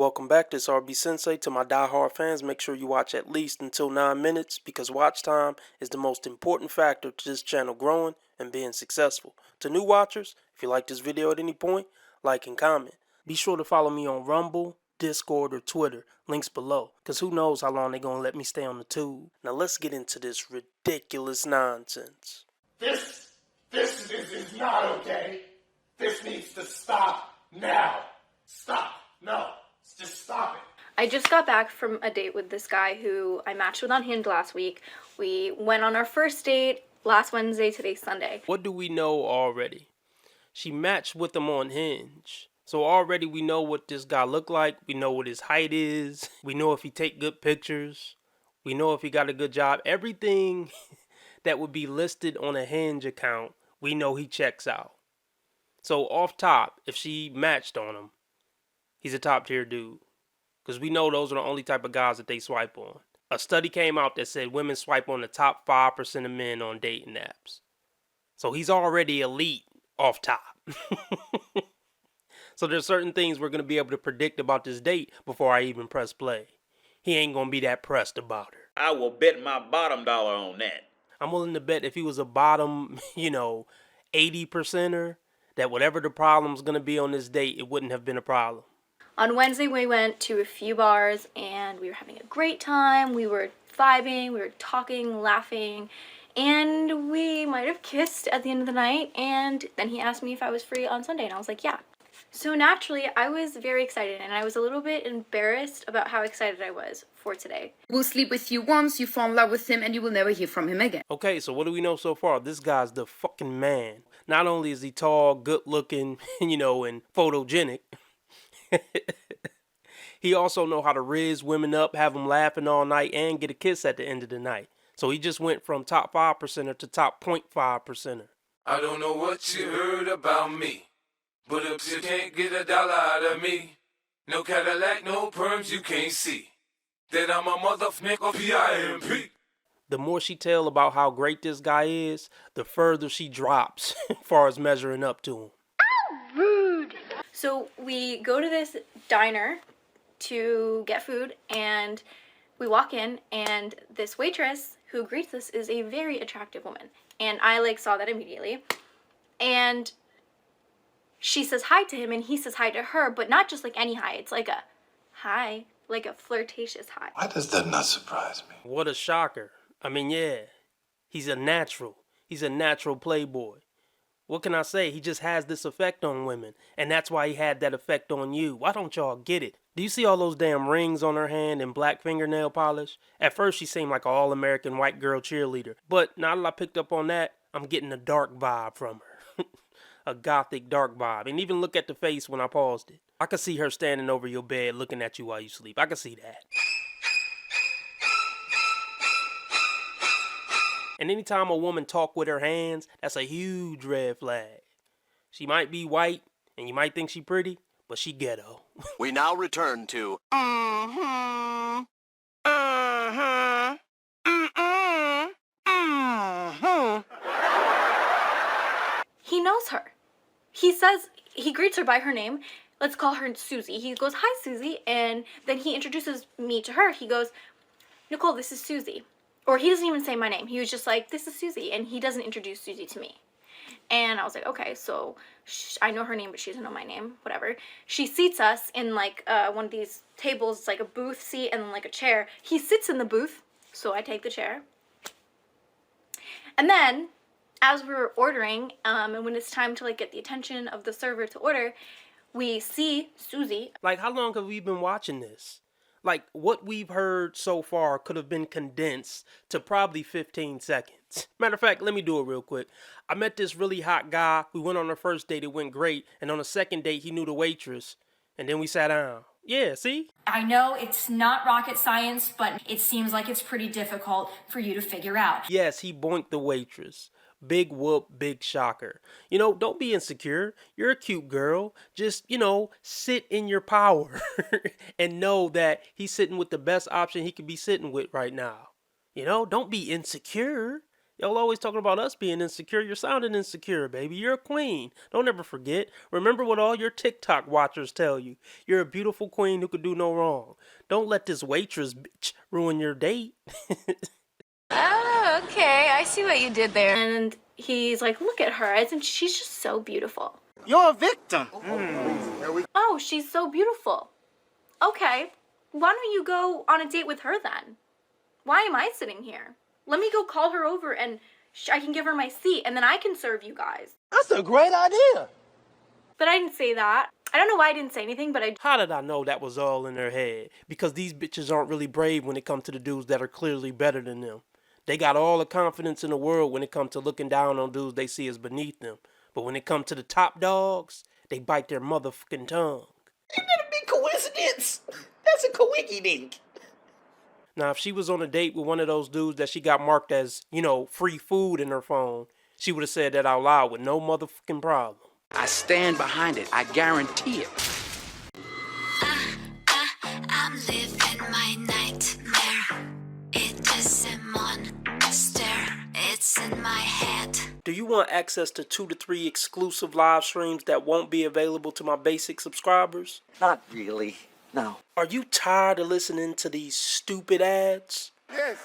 Welcome back, this RB Sensei. To my die-hard fans, make sure you watch at least until 9 minutes because watch time is the most important factor to this channel growing and being successful. To new watchers, if you like this video at any point, like and comment. Be sure to follow me on Rumble, Discord, or Twitter, links below, because who knows how long they're going to let me stay on the tube. Now let's get into this ridiculous nonsense. This is not okay. This needs to stop now. Stop. No. Just stop it. I just got back from a date with this guy who I matched with on Hinge last week. We went on our first date last Wednesday, today's Sunday. What do we know already? She matched with him on Hinge. So already we know what this guy looked like. We know what his height is. We know if he take good pictures. We know if he got a good job. Everything that would be listed on a Hinge account, we know he checks out. So off top, if she matched on him, he's a top tier dude. Because we know those are the only type of guys that they swipe on. A study came out that said women swipe on the top 5% of men on dating apps. So he's already elite off top. So there's certain things we're going to be able to predict about this date before I even press play. He ain't going to be that pressed about her. I will bet my bottom dollar on that. I'm willing to bet if he was a bottom, 80%er, that whatever the problem's going to be on this date, it wouldn't have been a problem. On Wednesday, we went to a few bars and we were having a great time. We were vibing, we were talking, laughing, and we might have kissed at the end of the night. And then he asked me if I was free on Sunday, and I was like, yeah. So naturally, I was very excited, and I was a little bit embarrassed about how excited I was for today. Will sleep with you once, you fall in love with him, and you will never hear from him again. Okay, so what do we know so far? This guy's the fucking man. Not only is he tall, good looking, and photogenic, he also know how to riz women up, have them laughing all night, and get a kiss at the end of the night. So he just went from top 5%er to top 0.5%er. I don't know what you heard about me, but if you can't get a dollar out of me, no Cadillac, no perms, you can't see that I'm a motherfucker P.I.M.P. The more she tell about how great this guy is, the further she drops as far as measuring up to him. Rude. So we go to this diner to get food, and we walk in, and this waitress who greets us is a very attractive woman. And I saw that immediately. And she says hi to him, and he says hi to her, but not just like any hi. It's like a hi, like a flirtatious hi. Why does that not surprise me? What a shocker. I mean, yeah, he's a natural. He's a natural playboy. What can I say? He just has this effect on women, and that's why he had that effect on you. Why don't y'all get it? Do you see all those damn rings on her hand and black fingernail polish? At first, she seemed like an all-American white girl cheerleader, but now that I picked up on that, I'm getting a dark vibe from her. A gothic dark vibe. And even look at the face when I paused it. I could see her standing over your bed looking at you while you sleep. I could see that. And anytime a woman talk with her hands, that's a huge red flag. She might be white, and you might think she pretty, but she ghetto. We now return to He knows her. He says, he greets her by her name. Let's call her Susie. He goes, hi, Susie. And then he introduces me to her. He goes, Nicole, this is Susie. Or he doesn't even say my name. He was just like, this is Susie. And he doesn't introduce Susie to me. And I was like, okay, so I know her name, but she doesn't know my name. Whatever. She seats us in one of these tables. It's like a booth seat and then a chair. He sits in the booth. So I take the chair. And then, as we were ordering, and when it's time to get the attention of the server to order, we see Susie. How long have we been watching this? What we've heard so far could have been condensed to probably 15 seconds. Matter of fact, let me do it real quick. I met this really hot guy. We went on our first date. It went great. And on the second date, he knew the waitress. And then we sat down. Yeah, see? I know it's not rocket science, but it seems like it's pretty difficult for you to figure out. Yes, he boinked the waitress. Big whoop, big shocker. Don't be insecure. You're a cute girl. Just, sit in your power and know that he's sitting with the best option he could be sitting with right now. Don't be insecure. Y'all always talking about us being insecure. You're sounding insecure, baby. You're a queen. Don't ever forget. Remember what all your TikTok watchers tell you. You're a beautiful queen who could do no wrong. Don't let this waitress bitch ruin your date. Oh, okay. I see what you did there. And he's like, look at her. Isn't she's just so beautiful? You're a victim. Oh, she's so beautiful. Okay. Why don't you go on a date with her then? Why am I sitting here? Let me go call her over and I can give her my seat and then I can serve you guys. That's a great idea. But I didn't say that. I don't know why I didn't say anything, but I... How did I know that was all in her head? Because these bitches aren't really brave when it comes to the dudes that are clearly better than them. They got all the confidence in the world when it comes to looking down on dudes they see as beneath them. But when it comes to the top dogs, they bite their motherfucking tongue. Ain't that a big coincidence? That's a coinky-dink. Now, if she was on a date with one of those dudes that she got marked as, free food in her phone, she would have said that out loud with no motherfucking problem. I stand behind it. I guarantee it. I'm living my nightmare. It is a monster. It's in my head. Do you want access to 2 to 3 exclusive live streams that won't be available to my basic subscribers? Not really. No. Are you tired of listening to these stupid ads? Yes.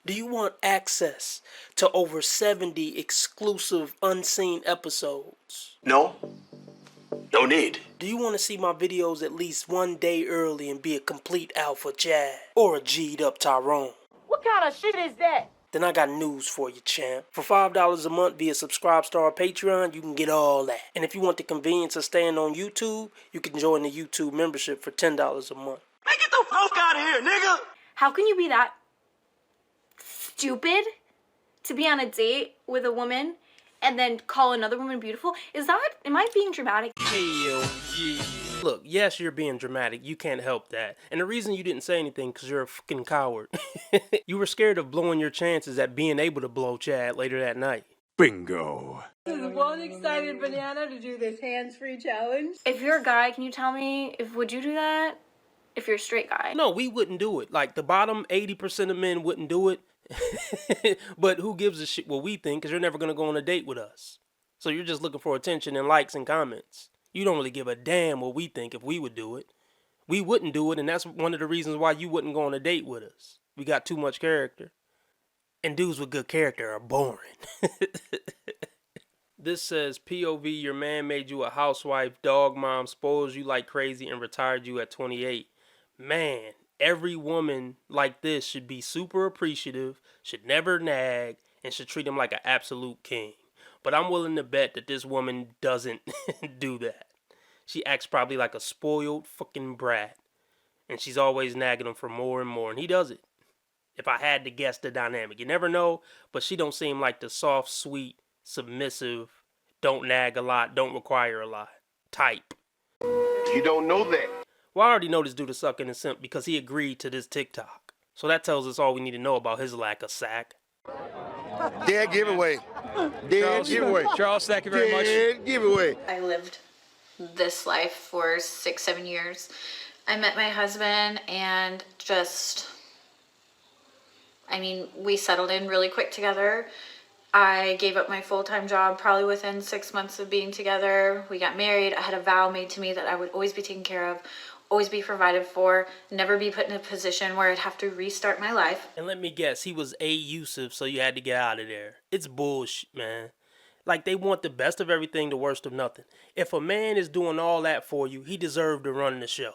Do you want access to over 70 exclusive unseen episodes? No. No need. Do you want to see my videos at least one day early and be a complete alpha Chad? Or a G'd up Tyrone? What kind of shit is that? Then I got news for you, champ. For $5 a month via Subscribestar or Patreon, you can get all that. And if you want the convenience of staying on YouTube, you can join the YouTube membership for $10 a month. Man, get the fuck out of here, nigga! How can you be that stupid to be on a date with a woman and then call another woman beautiful? Am I being dramatic? Hell yeah. Look, yes, you're being dramatic. You can't help that. And the reason you didn't say anything because you're a fucking coward. You were scared of blowing your chances at being able to blow Chad later that night. Bingo. This is one excited banana to do this hands-free challenge. If you're a guy, can you tell me would you do that? If you're a straight guy. No, we wouldn't do it. Like, the bottom 80% of men wouldn't do it. But who gives a shit what we think, because you're never going to go on a date with us. So you're just looking for attention and likes and comments. You don't really give a damn what we think if we would do it. We wouldn't do it, and that's one of the reasons why you wouldn't go on a date with us. We got too much character. And dudes with good character are boring. This says, POV, your man made you a housewife, dog mom, spoils you like crazy, and retired you at 28. Man, every woman like this should be super appreciative, should never nag, and should treat him like an absolute king. But I'm willing to bet that this woman doesn't do that. She acts probably like a spoiled fucking brat. And she's always nagging him for more and more. And he does it. If I had to guess the dynamic. You never know, but she don't seem like the soft, sweet, submissive, don't nag a lot, don't require a lot type. You don't know that. Well, I already know this dude is sucking and simp because he agreed to this TikTok. So that tells us all we need to know about his lack of sack. Dead giveaway. Dead giveaway. Charles, thank you very much. Dead giveaway. I lived this life for 6-7 years. I met my husband and we settled in really quick together. I gave up my full-time job probably within 6 months of being together. We got married. I had a vow made to me that I would always be taken care of, always be provided for, never be put in a position where I'd have to restart my life. And let me guess, he was abusive, so you had to get out of there. It's bullshit, man. Like, they want the best of everything, the worst of nothing. If a man is doing all that for you, he deserved to run the show.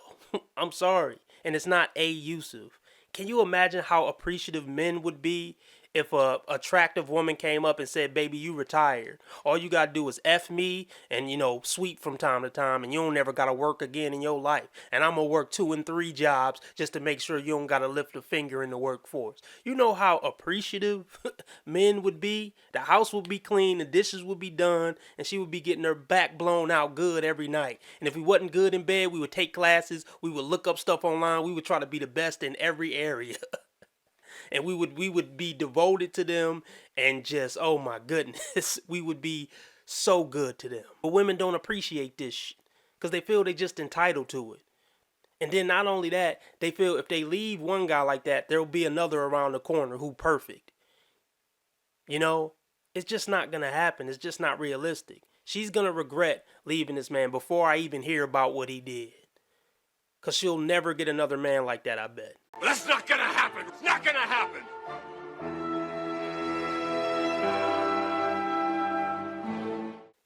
I'm sorry. And it's not abusive. Can you imagine how appreciative men would be if a attractive woman came up and said, baby, you retired. All you got to do is F me and, sweep from time to time, and you don't ever got to work again in your life. And I'm going to work 2 and 3 jobs just to make sure you don't got to lift a finger in the workforce. You know how appreciative men would be? The house would be clean, the dishes would be done, and she would be getting her back blown out good every night. And if we wasn't good in bed, we would take classes, we would look up stuff online, we would try to be the best in every area. And we would be devoted to them and just, oh my goodness, we would be so good to them. But women don't appreciate this shit because they feel they just entitled to it. And then not only that, they feel if they leave one guy like that, there'll be another around the corner who perfect. You know, it's just not gonna happen. It's just not realistic. She's gonna regret leaving this man before I even hear about what he did. Cause she'll never get another man like that, I bet. That's not gonna happen. It's not gonna happen.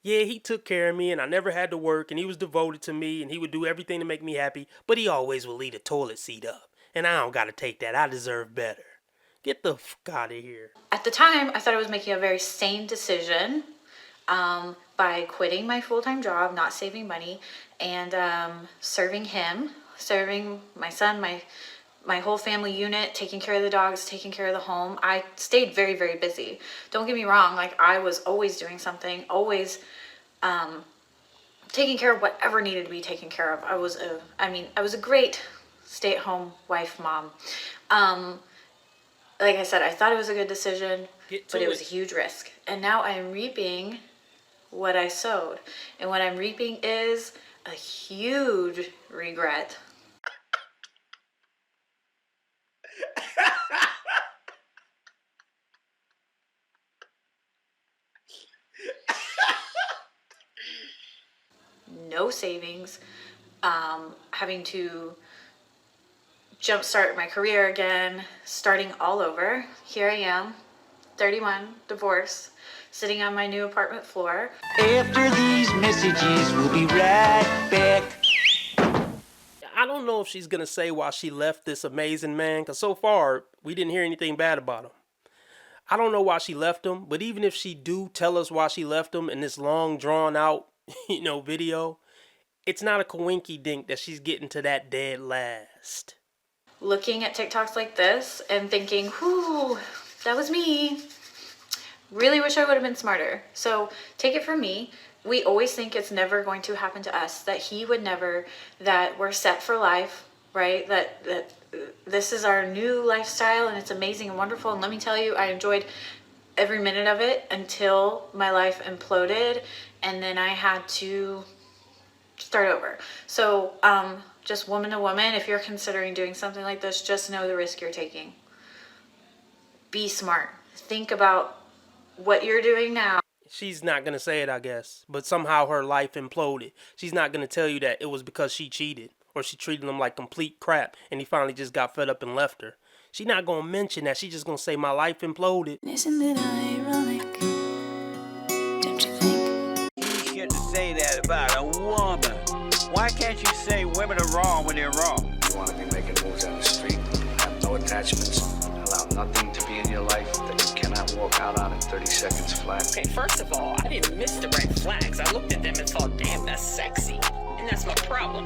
Yeah, he took care of me and I never had to work and he was devoted to me and he would do everything to make me happy, but he always would leave the toilet seat up. And I don't gotta take that. I deserve better. Get the fuck out of here. At the time, I thought I was making a very sane decision by quitting my full-time job, not saving money, and serving him, serving my son, my whole family unit, taking care of the dogs, taking care of the home. I stayed very, very busy. Don't get me wrong, like I was always doing something, always taking care of whatever needed to be taken care of. I was a great stay-at-home wife, mom. Like I said, I thought it was a good decision, but it was a huge risk. And now I am reaping what I sowed. And what I'm reaping is a huge regret. No savings, having to jumpstart my career again, starting all over. Here I am, 31, divorced, sitting on my new apartment floor. After these messages, we'll be right back. I don't know if she's gonna say why she left this amazing man, because so far, we didn't hear anything bad about him. I don't know why she left him, but even if she do tell us why she left him in this long, drawn out, video, it's not a coinky dink that she's getting to that dead last. Looking at TikToks like this and thinking, whoo, that was me. Really wish I would have been smarter. So take it from me. We always think it's never going to happen to us, that he would never, that we're set for life, right? That this is our new lifestyle and it's amazing and wonderful. And let me tell you, I enjoyed every minute of it until my life imploded and then I had to start over. So just woman to woman, if you're considering doing something like this, just know the risk you're taking. Be smart. Think about what you're doing now. She's not gonna say it, I guess, but somehow her life imploded. She's not gonna tell you that it was because she cheated or she treated him like complete crap and he finally just got fed up and left her. She's not gonna mention that. She's just gonna say my life imploded. Isn't it ironic? Don't you think? You shouldn't say that about a woman. Why can't you say women are wrong when they're wrong? You want to be making moves on the street, have no attachments, allow nothing to be in your life that you cannot walk out on in 30 seconds flat. Okay, first of all, I didn't miss the red flags. I looked at them and thought, damn, that's sexy. And that's my problem.